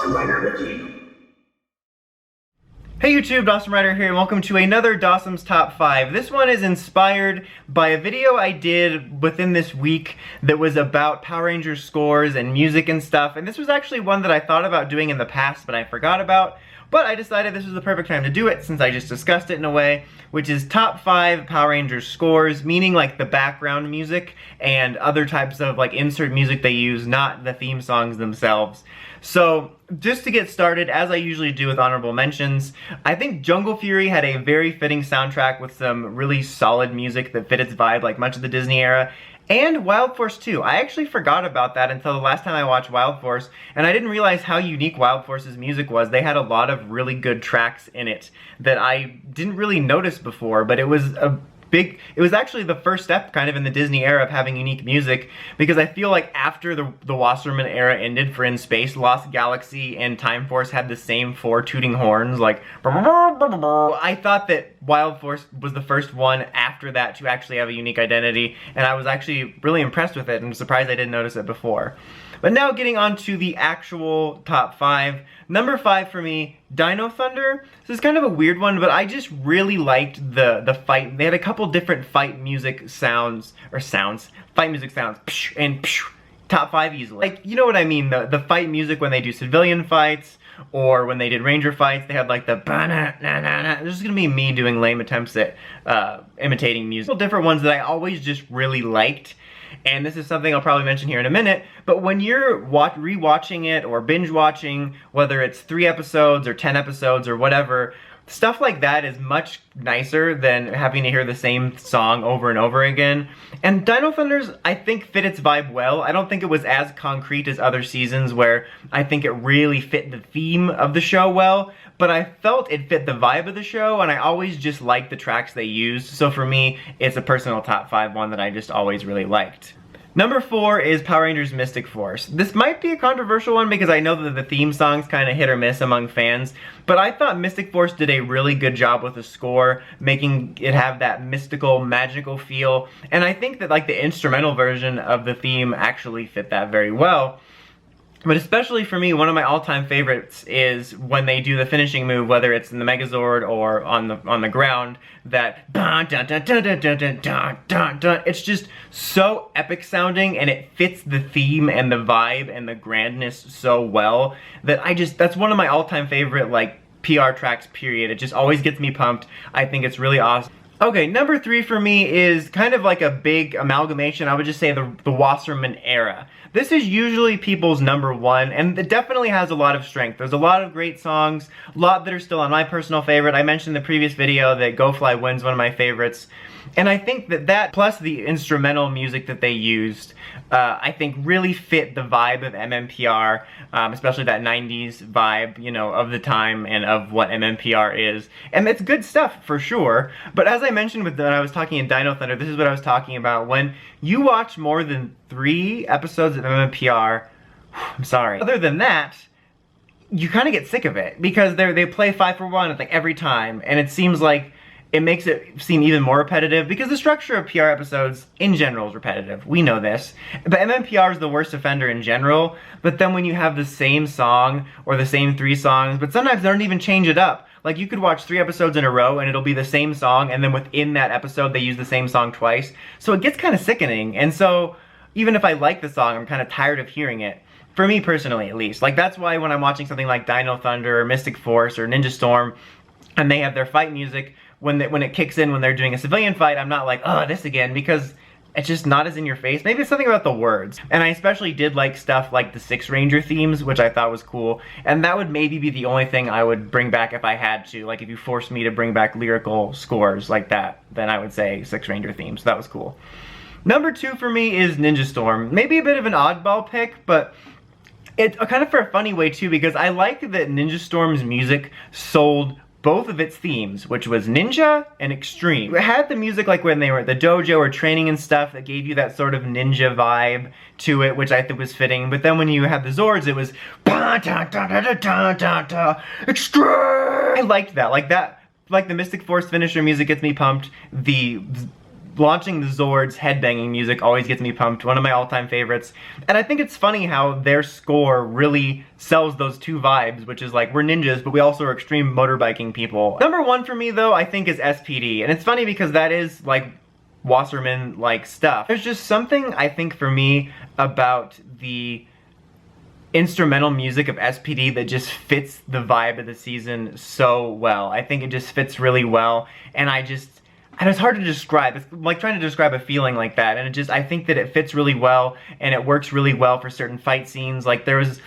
Dawson Rider Wiki. Hey YouTube, Dawson Rider here, and welcome to another Dawson's Top 5. This one is inspired by a video I did within this week that was about Power Rangers scores and music and stuff, and this was actually one that I thought about doing in the past, but I forgot about. But I decided this was the perfect time to do it since I just discussed it in a way, which is top 5 Power Rangers scores, meaning like the background music and other types of like insert music they use, not the theme songs themselves. So, just to get started, as I usually do with honorable mentions, I think Jungle Fury had a very fitting soundtrack with some really solid music that fit its vibe like much of the Disney era. And Wild Force 2. I actually forgot about that until the last time I watched Wild Force, and I didn't realize how unique Wild Force's music was. They had a lot of really good tracks in it that I didn't really notice before, but it was actually the first step kind of in the Disney era of having unique music, because I feel like after the Wasserman era ended for In Space, Lost Galaxy and Time Force had the same 4 tooting horns, like I thought that Wild Force was the first one after that to actually have a unique identity, and I was actually really impressed with it and surprised I didn't notice it before. But now getting on to the actual top 5. Number 5 for me, Dino Thunder. This is kind of a weird one, but I just really liked the fight. They had a couple different fight music sounds, fight music sounds, and top 5 easily. Like, you know what I mean, the fight music when they do civilian fights, or when they did Ranger fights, they had like the ba-na-na-na-na. This is gonna be me doing lame attempts at imitating music. Different ones that I always just really liked. And this is something I'll probably mention here in a minute, but when you're rewatching it or binge watching, whether it's 3 episodes or 10 episodes or whatever, stuff like that is much nicer than having to hear the same song over and over again. And Dino Thunder's, I think, fit its vibe well. I don't think it was as concrete as other seasons where I think it really fit the theme of the show well, but I felt it fit the vibe of the show, and I always just liked the tracks they used. So for me, it's a personal top 5 one that I just always really liked. Number 4 is Power Rangers Mystic Force. This might be a controversial one because I know that the theme song's kind of hit or miss among fans, but I thought Mystic Force did a really good job with the score, making it have that mystical, magical feel, and I think that like the instrumental version of the theme actually fit that very well. But especially for me, one of my all-time favorites is when they do the finishing move, whether it's in the Megazord or on the ground, that dun dun dun dun dun dun dun dun dun. It's just so epic sounding, and it fits the theme and the vibe and the grandness so well that that's one of my all-time favorite like PR tracks, period. It just always gets me pumped. I think it's really awesome. Okay, number 3 for me is kind of like a big amalgamation. I would just say the Wasserman era. This is usually people's number 1, and it definitely has a lot of strength. There's a lot of great songs, a lot that are still on my personal favorite. I mentioned in the previous video that Go Fly Wind's one of my favorites. And I think that plus the instrumental music that they used, I think really fit the vibe of MMPR, especially that 90s vibe, you know, of the time and of what MMPR is. And it's good stuff, for sure. But as I mentioned when I was talking in Dino Thunder, this is what I was talking about. When you watch more than 3 episodes of MMPR, I'm sorry. Other than that, you kind of get sick of it, because they play 5 for 1 like every time, and it seems like it makes it seem even more repetitive, because the structure of PR episodes in general is repetitive. We know this. But MMPR is the worst offender in general, but then when you have the same song or the same 3 songs, but sometimes they don't even change it up. Like, you could watch 3 episodes in a row and it'll be the same song, and then within that episode they use the same song twice. So it gets kind of sickening, and so even if I like the song, I'm kind of tired of hearing it. For me personally, at least. Like, that's why when I'm watching something like Dino Thunder or Mystic Force or Ninja Storm, and they have their fight music, when it kicks in when they're doing a civilian fight, I'm not like, oh, this again, because it's just not as in your face. Maybe it's something about the words. And I especially did like stuff like the 6 Ranger themes, which I thought was cool. And that would maybe be the only thing I would bring back if I had to. Like, if you forced me to bring back lyrical scores like that, then I would say 6 Ranger themes. That was cool. Number 2 for me is Ninja Storm. Maybe a bit of an oddball pick, but it's kind of for a funny way too, because I like that Ninja Storm's music sold both of its themes, which was ninja and extreme. It had the music like when they were at the dojo or training and stuff that gave you that sort of ninja vibe to it, which I think was fitting. But then when you had the Zords, it was extreme. I liked that. Like the Mystic Force finisher music gets me pumped. The launching the Zords headbanging music always gets me pumped, one of my all-time favorites. And I think it's funny how their score really sells those two vibes, which is like, we're ninjas, but we also are extreme motorbiking people. Number one for me, though, I think is SPD. And it's funny because that is, like, Wasserman-like stuff. There's just something, I think, for me, about the instrumental music of SPD that just fits the vibe of the season so well. I think it just fits really well, and it's hard to describe. It's like trying to describe a feeling like that, and I think that it fits really well, and it works really well for certain fight scenes. Like, there was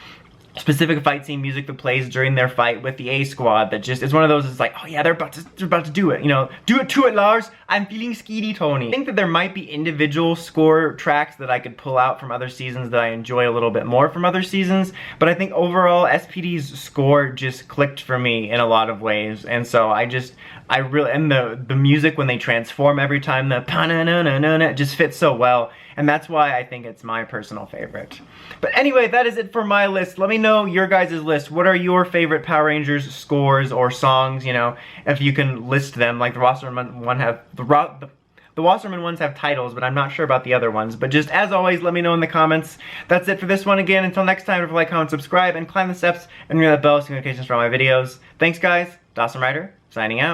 specific fight scene music that plays during their fight with the A Squad that just is one of those. It's like, oh yeah, they're about to do it, you know, do it to it, Lars. I'm feeling skeety Tony. I think that there might be individual score tracks that I could pull out from other seasons that I enjoy a little bit more from other seasons, but I think overall SPD's score just clicked for me in a lot of ways, and so I really, and the music when they transform every time, the pa-na-na-na-na, just fits so well, and that's why I think it's my personal favorite. But anyway, that is it for my list. Let me know your guys' list. What are your favorite Power Rangers scores or songs, you know, if you can list them. Like the Wasserman one have, the Wasserman ones have titles, but I'm not sure about the other ones. But just as always, let me know in the comments. That's it for this one again. Until next time, don't forget to like, comment, subscribe, and climb the steps, and ring that bell so notifications for all my videos. Thanks guys, Dawson Rider, signing out.